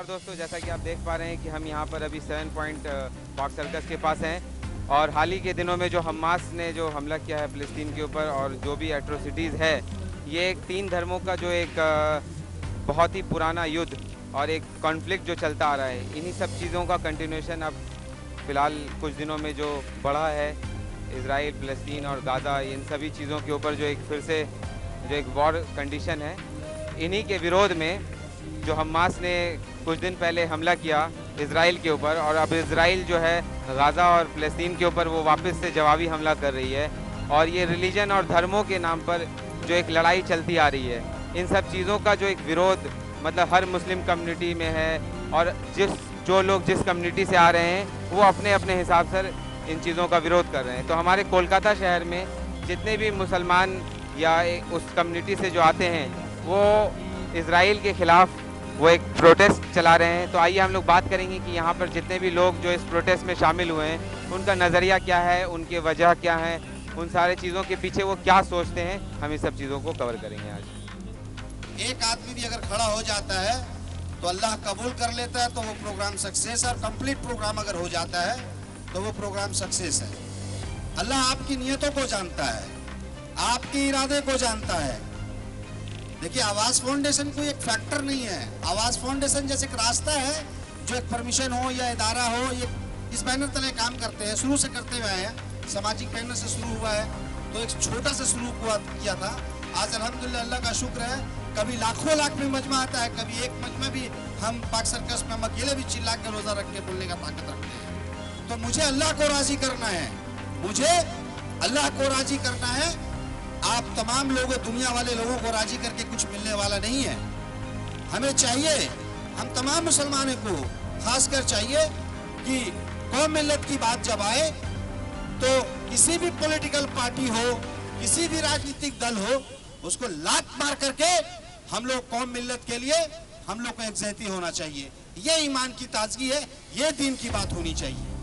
दोस्तों, जैसा कि आप देख पा रहे हैं कि हम यहाँ पर अभी 7 पॉइंट पार्क सर्कस के पास हैं और हाल ही के दिनों में जो हमास ने जो हमला किया है फ़लस्तीन के ऊपर और जो भी एट्रोसिटीज़ है, ये एक 3 धर्मों का जो एक बहुत ही पुराना युद्ध और एक कॉन्फ्लिक्ट जो चलता आ रहा है, इन्हीं सब चीज़ों का कंटिन्यूएशन अब फ़िलहाल कुछ दिनों में जो बढ़ा है इजराइल, फ़लस्तीन और गाज़ा, इन सभी चीज़ों के ऊपर जो एक फिर से जो एक वॉर कंडीशन है, इन्हीं के विरोध में जो हमास ने कुछ दिन पहले हमला किया इजराइल के ऊपर और अब इजराइल जो है गाज़ा और फ़लस्तीन के ऊपर वो वापस से जवाबी हमला कर रही है और ये रिलीजन और धर्मों के नाम पर जो एक लड़ाई चलती आ रही है, इन सब चीज़ों का जो एक विरोध मतलब हर मुस्लिम कम्युनिटी में है और जो लोग जिस कम्युनिटी से आ रहे हैं वो अपने अपने हिसाब से इन चीज़ों का विरोध कर रहे हैं। तो हमारे कोलकाता शहर में जितने भी मुसलमान या उस कम्युनिटी से जो आते हैं वो इजराइल के ख़िलाफ़ वो एक प्रोटेस्ट चला रहे हैं। तो आइए हम लोग बात करेंगे कि यहाँ पर जितने भी लोग जो इस प्रोटेस्ट में शामिल हुए हैं उनका नज़रिया क्या है, उनके वजह क्या है, उन सारे चीज़ों के पीछे वो क्या सोचते हैं, हम इस सब चीज़ों को कवर करेंगे आज। एक आदमी भी अगर खड़ा हो जाता है तो अल्लाह कबूल कर लेता है, तो वो प्रोग्राम सक्सेस है। और कंप्लीट प्रोग्राम अगर हो जाता है तो वो प्रोग्राम सक्सेस है। अल्लाह आपकी नियतों को जानता है, आपके इरादे को जानता है। देखिए, आवाज़ फाउंडेशन कोई एक फैक्टर नहीं है। आवाज़ फाउंडेशन जैसे एक रास्ता है जो एक परमिशन हो या इदारा हो, ये इस बैनर तले काम करते हैं, शुरू से करते हुए आए हैं। सामाजिक बैनर से शुरू हुआ है तो एक छोटा सा शुरू किया था। आज अल्हम्दुलिल्लाह अल्लाह का शुक्र है, कभी लाखों लाख में मजमा आता है, कभी एक मजमा भी हम पाक सर्कस में हम अकेले भी चिल्ला के रोज़ा रख के बोलने का ताकत रखते हैं। तो मुझे अल्लाह को राज़ी करना है, मुझे अल्लाह को राज़ी करना है। आप तमाम लोगों, दुनिया वाले लोगों को राजी करके कुछ मिलने वाला नहीं है। हमें चाहिए, हम तमाम मुसलमानों को खासकर चाहिए कि कौम मिल्लत की बात जब आए तो किसी भी पॉलिटिकल पार्टी हो, किसी भी राजनीतिक दल हो, उसको लात मार करके हम लोग कौम मिल्लत के लिए हम लोग को एकजहती होना चाहिए। ये ईमान की ताजगी है, ये दीन की बात होनी चाहिए।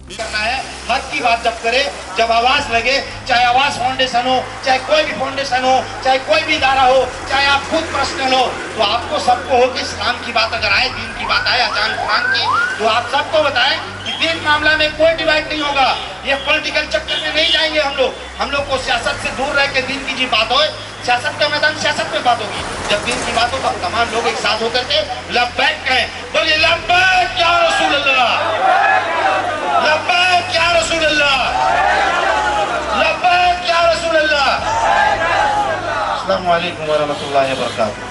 करना है हक की बात जब करे, जब आवाज लगे, चाहे आवाज फाउंडेशन हो, चाहे कोई भी फाउंडेशन हो, चाहे कोई भी इदारा हो, चाहे आप खुद पर्सनल हो, तो आपको सबको हो कि इस्लाम की बात अगर आए, दीन की बात आए, अजान कुरान की, तो आप सबको बताएं कि दीन मामला में कोई डिवाइड नहीं होगा। ये पॉलिटिकल चक्कर में नहीं जाएंगे हम लोग को सियासत से दूर रह के दीन की जी बात हो, सियासत का मैदान सियासत में बात होगी। जब दीन की बात हो तो तमाम लोग एक साथ होकर के लब्बैक कहें, बोलिए लब्बैक या रसूल अल्लाह, लब्बैक या रसूल अल्लाह, लब्बैक या रसूल अल्लाह। अस्सलामु अलैकुम व रहमतुल्लाहि व बरकातहू।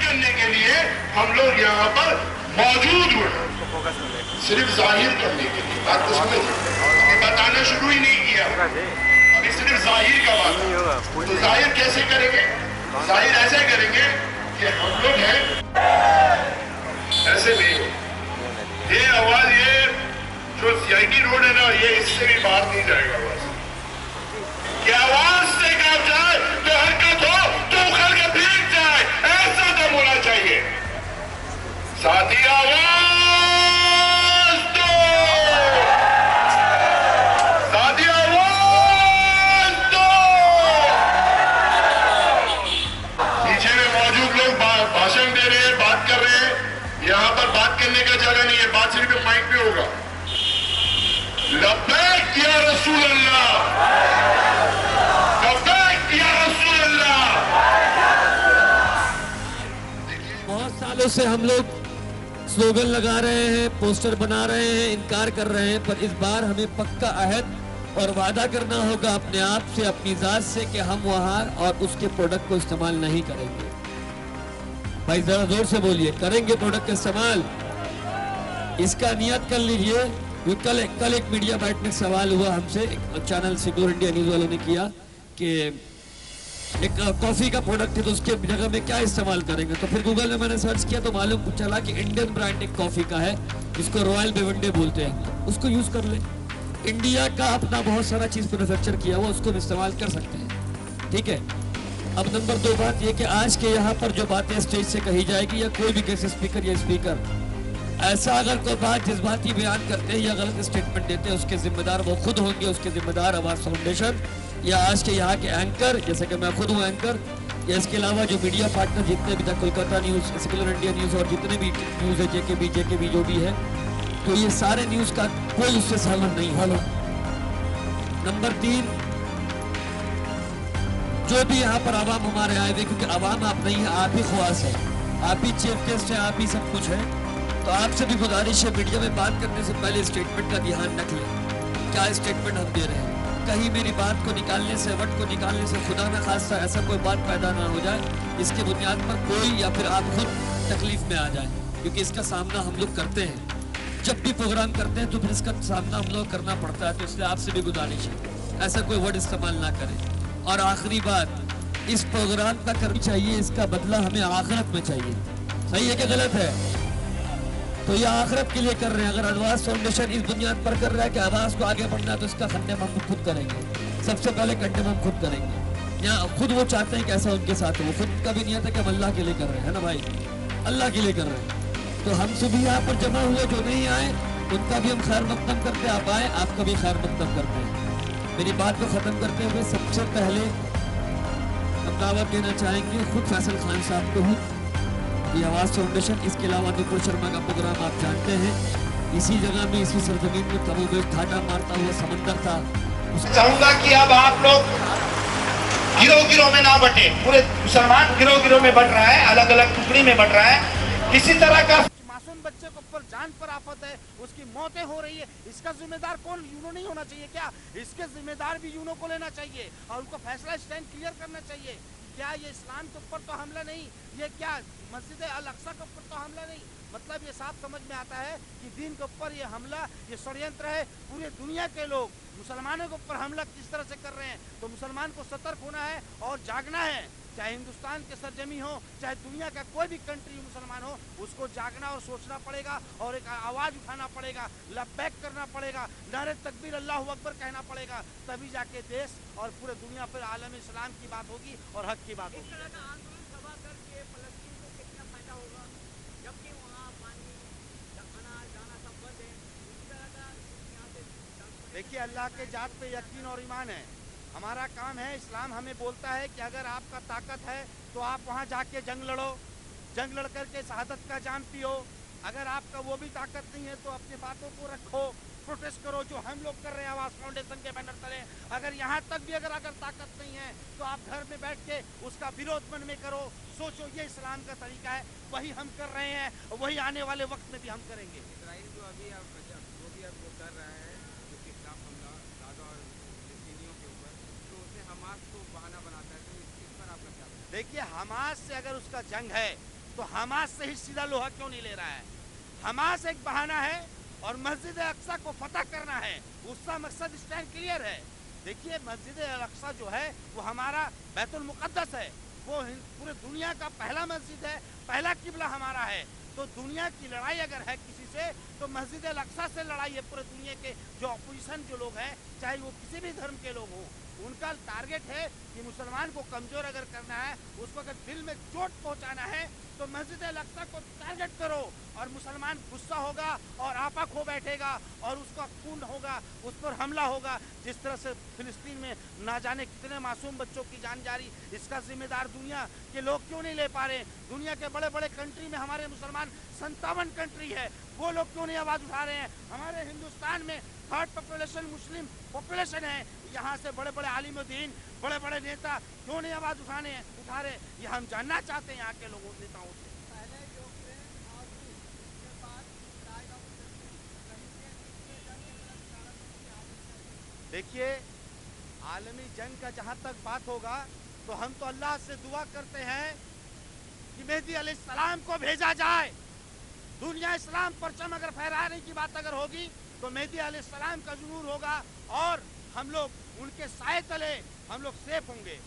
करने के लिए हम लोग यहाँ पर मौजूद हुए, सिर्फ जाहिर करने के लिए। बात को समझ, बताना शुरू ही नहीं किया, अभी सिर्फ जाहिर का बात है। तो जाहिर कैसे करेंगे? जाहिर ऐसे करेंगे कि हम लोग हैं, ऐसे नहीं हो। ये आवाज, ये जो सीआईटी रोड है ना, ये इससे भी बाहर नहीं जाएगा। बस कि आवाज से गाँव जाए तो हरकत हो तो उखड़ के भीग जाए, ऐसा दम होना चाहिए। साथी आवाज दो, साथी आवाज दो। पीछे में मौजूद लोग भाषण दे रहे हैं, बात कर रहे हैं, यहाँ पर बात करने का जगह नहीं है, बात सिर्फ माइक पे होगा। लब्बैक या रसूल अल्लाह, लब्बैक या रसूल अल्लाह। बहुत सालों से हम लोग स्लोगन लगा रहे हैं, पोस्टर बना रहे हैं, इनकार कर रहे हैं, पर इस बार हमें पक्का अहद और वादा करना होगा अपने आप से, अपनी जात से, कि हम वहाँ और उसके प्रोडक्ट को इस्तेमाल नहीं करेंगे। भाई जरा जोर से बोलिए, करेंगे प्रोडक्ट का इस्तेमाल। इसका नियत कर लीजिए। कल एक मीडिया बाइट में सवाल हुआ हमसे, एक चैनल सिक्योर इंडिया न्यूज वालों ने किया कि एक कॉफी का प्रोडक्ट है तो उसके जगह में क्या इस्तेमाल करेंगे। तो फिर गूगल में मैंने सर्च किया तो मालूम चला कि इंडियन ब्रांड एक कॉफी का है जिसको रॉयल बेवंडे बोलते हैं, उसको यूज कर ले। इंडिया का अपना बहुत सारा चीज मैन्युफैक्चर किया हुआ, उसको इस्तेमाल कर सकते हैं, ठीक है। अब नंबर 2 बात यह कि आज के यहाँ पर जो बातें स्टेज से कही जाएगी या कोई भी गेस्ट स्पीकर या स्पीकर ऐसा अगर कोई बात जज्बाती बयान करते हैं या गलत स्टेटमेंट देते हैं, उसके जिम्मेदार वो खुद होंगे, उसके जिम्मेदार आवाज फाउंडेशन या आज के यहाँ के एंकर, जैसे कि मैं खुद हूँ एंकर, या इसके अलावा जो मीडिया पार्टनर जितने भी था, Kolkata news, secular India news और जितने भी न्यूज़ है, जेकेबी जो भी है, तो ये सारे न्यूज़ का कोई उससे सहमत नहीं है। नंबर 3, जो भी यहाँ पर आवाम हमारे आए हुए, क्योंकि आवाम आप नहीं है, आप ही ख्वास है, आप ही चीफ गेस्ट है, आप ही सब कुछ है, तो आपसे भी गुजारिश है मीडिया में बात करने से पहले स्टेटमेंट का ध्यान रख लें, क्या स्टेटमेंट हम दे रहे हैं। कहीं मेरी बात को निकालने से, वर्ड को निकालने से खुदा न खास्ता ऐसा कोई बात पैदा ना हो जाए, इसके बुनियाद पर कोई या फिर आप खुद तकलीफ में आ जाए, क्योंकि इसका सामना हम लोग करते हैं। जब भी प्रोग्राम करते हैं तो फिर इसका सामना हम लोग करना पड़ता है, तो इसलिए आपसे भी गुजारिश है ऐसा कोई वर्ड इस्तेमाल ना करें। और आखिरी बात, इस प्रोग्राम का करनी चाहिए, इसका बदला हमें आखिरत में चाहिए। सही है कि गलत है? तो ये आखिरत के लिए कर रहे हैं। अगर आवाज़ फाउंडेशन इस बुनियाद पर कर रहा है कि आवाज़ को आगे बढ़ना है, तो इसका खंडन हम खुद करेंगे, सबसे पहले खंडन हम खुद करेंगे। यहाँ खुद वो चाहते हैं कि ऐसा उनके साथ हो, वो खुद का भी नियत है कि हम अल्लाह के लिए कर रहे हैं ना भाई, अल्लाह के लिए कर रहे हैं। तो हम सभी यहाँ पर जमा हुए, जो नहीं आए उनका भी हम खैर मकदम करते, आप आए आपका भी खैर मकदम करते हैं। मेरी बात को ख़त्म करते हुए सबसे पहले हम दावत देना चाहेंगे खुद फैसल खान साहब को ही, ये आवाज़ फाउंडेशन, इसके अलावा नुपुर शर्मा का प्रोग्राम आप जानते हैं, इसी जगह में, इसी सरजमीन में कमोबेश ठाटा मारता हुआ समंदर था। चाहूंगा कि अब आप लोग गिरोह गिरोह में ना बटे, पूरे मुसलमान गिरोह गिरोह में बट रहा है, अलग अलग टुकड़ी में बट रहा है, किसी तरह का मासूम बच्चे के ऊपर जान पर आफत है, उसकी मौतें हो रही है, इसका जिम्मेदार कौन? यूनो नहीं होना चाहिए क्या? इसके जिम्मेदार भी यूनो को लेना चाहिए और उनको फैसला स्टैंड क्लियर करना चाहिए। क्या ये इस्लाम के ऊपर तो हमला नहीं, ये क्या मस्जिद अल अक्सा के ऊपर तो हमला नहीं? मतलब ये साफ समझ में आता है कि दीन के ऊपर ये हमला, ये षड्यंत्र है। पूरे दुनिया के लोग मुसलमानों के ऊपर हमला किस तरह से कर रहे हैं, तो मुसलमान को सतर्क होना है और जागना है। चाहे हिंदुस्तान के सरजमी हो, चाहे दुनिया का कोई भी कंट्री मुसलमान हो, उसको जागना और सोचना पड़ेगा और एक आवाज़ उठाना पड़ेगा, लब्बैक करना पड़ेगा, नारे तकबीर अल्लाहु अकबर कहना पड़ेगा, तभी जाके देश और पूरे दुनिया पर आलम इस्लाम की बात होगी और हक की बात होगी। देखिए, अल्लाह के जात पे यकीन और ईमान है, हमारा काम है। इस्लाम हमें बोलता है कि अगर आपका ताकत है तो आप वहाँ जाके जंग लड़ो, जंग लड़ करके शहादत का जाम पियो। अगर आपका वो भी ताकत नहीं है तो अपनी बातों को रखो, प्रोटेस्ट करो, जो हम लोग कर रहे हैं आवाज़ फाउंडेशन के बैनर तले। अगर यहाँ तक भी अगर ताकत नहीं है तो आप घर में बैठ के उसका विरोध मन में करो, सोचो ये इस्लाम का तरीका है, वही हम कर रहे हैं, वही आने वाले वक्त में भी हम करेंगे। इसराइल जो अभी जो भी अब वो कर रहा है, जो कि खिलाफ हमला गाजा और फिलिस्तीनियों के ऊपर, तो उसे हमास को बहाना बनाता है, तो इस पर आपका क्या? देखिए, हमास से अगर उसका जंग है तो हमास से ही सीधा लोहा क्यों नहीं ले रहा है? हमास एक बहाना है और मस्जिद अक्सा को फतह करना है, उसका मकसद स्टैंड क्लियर है। देखिए, मस्जिद अक्सा जो है वो हमारा बैतुल मुक़द्दस है, वो पूरे दुनिया का पहला मस्जिद है, पहला किबला हमारा है। तो दुनिया की लड़ाई अगर है किसी से तो मस्जिद अल-अक्सा से लड़ाई है। पूरे दुनिया के जो अपोजिशन जो लोग हैं, चाहे वो किसी भी धर्म के लोग हों, उनका टारगेट है कि मुसलमान को कमज़ोर अगर करना है, उसको अगर दिल में चोट पहुंचाना है, तो मस्जिद अल-अक्सा को टारगेट करो और मुसलमान गुस्सा होगा और आपा खो बैठेगा और उसका खून होगा, उस पर हमला होगा। जिस तरह से फिलिस्तीन में ना जाने कितने मासूम बच्चों की जान जा रही, इसका जिम्मेदार दुनिया के लोग क्यों नहीं ले पा रहे? दुनिया के बड़े बड़े कंट्री में हमारे मुसलमान 57 कंट्री है, वो लोग क्यों नहीं आवाज़ उठा रहे हैं? हमारे हिंदुस्तान में 3rd पॉपुलेशन मुस्लिम पॉपुलेशन है, यहाँ से बड़े बड़े आलिम दीन, बड़े बड़े नेता क्यों नहीं आवाज़ उठा रहे? ये हम जानना चाहते हैं यहाँ के लोगों नेताओं से। देखिए, आलमी जंग का जहाँ तक बात होगा तो हम तो अल्लाह से दुआ करते हैं कि मेहदी अलैहिस्सलाम को भेजा जाए। दुनिया इस्लाम परचम अगर फहराने की बात अगर होगी तो मेहदी अलैहिस्सलाम का ज़ुहूर होगा और हम लोग उनके साए तले हम लोग सेफ होंगे।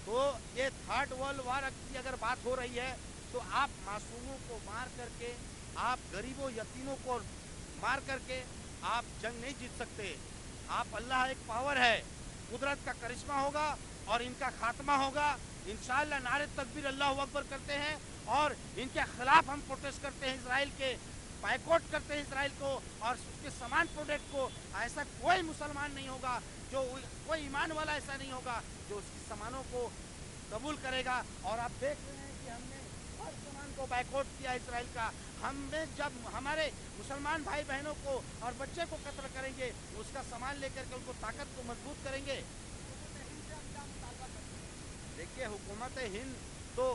तो ये 3rd वर्ल्ड वॉर की अगर बात हो रही है तो आप मासूमों को मार करके, आप गरीबों यतीमों को मार करके आप जंग नहीं जीत सकते। आप अल्लाह एक पावर है, कुदरत का करिश्मा होगा और इनका खात्मा होगा इंशाअल्लाह। नारे तकबीर अल्लाहु अकबर करते हैं और इनके खिलाफ हम प्रोटेस्ट करते हैं, इसराइल के बाइकआउट करते हैं इसराइल को और उसके समान प्रोडक्ट को। ऐसा कोई मुसलमान नहीं होगा, जो कोई ईमान वाला ऐसा नहीं होगा जो उसके सामानों को कबूल करेगा। और आप देख रहे हैं कि हमने हर सामान को बैकआउट किया इसराइल का। हमें जब हमारे मुसलमान भाई बहनों को और बच्चे को कत्ल करेंगे, उसका सामान लेकर के उनको ताकत को मजबूत करेंगे। देखिए, हुकूमत हिंद तो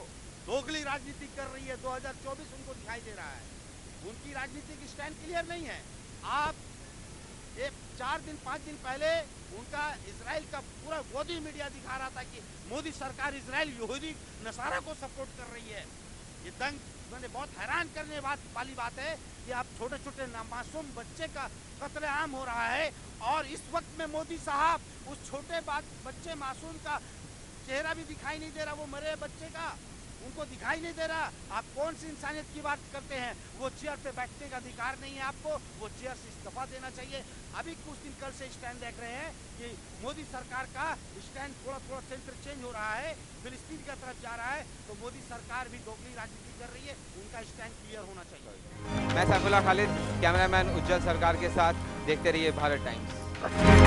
दोगली राजनीति कर रही है। 2024 उनको दिखाई दे रहा है, उनकी राजनीतिक स्टैंड क्लियर नहीं है। आप ये 4 दिन 5 दिन पहले उनका इजराइल का पूरा गोदी मीडिया दिखा रहा था कि मोदी सरकार इजराइल यहूदी नसारा को सपोर्ट कर रही है। ये मैंने बहुत हैरान करने वाली बात है कि आप छोटे छोटे मासूम बच्चे का कत्लेआम हो रहा है, और इस वक्त में मोदी साहब उस छोटे बच्चे मासूम का चेहरा भी दिखाई नहीं दे रहा, वो मरे बच्चे का उनको दिखाई नहीं दे रहा। आप कौन सी इंसानियत की बात करते हैं? वो चेयर पे बैठने का अधिकार नहीं है आपको, वो चेयर से इस्तीफा देना चाहिए। अभी कुछ दिन कल से स्टैंड देख रहे हैं कि मोदी सरकार का स्टैंड थोड़ा थोड़ा सेंटर चेंज हो रहा है, फिलिस्तीन की तरफ जा रहा है। तो मोदी सरकार भी दोगली राजनीति कर रही है, उनका स्टैंड क्लियर होना चाहिए। मैं सैफुल्लाह खालिद, कैमरामैन उज्जवल सरकार के साथ। देखते रहिए भारत टाइम्स।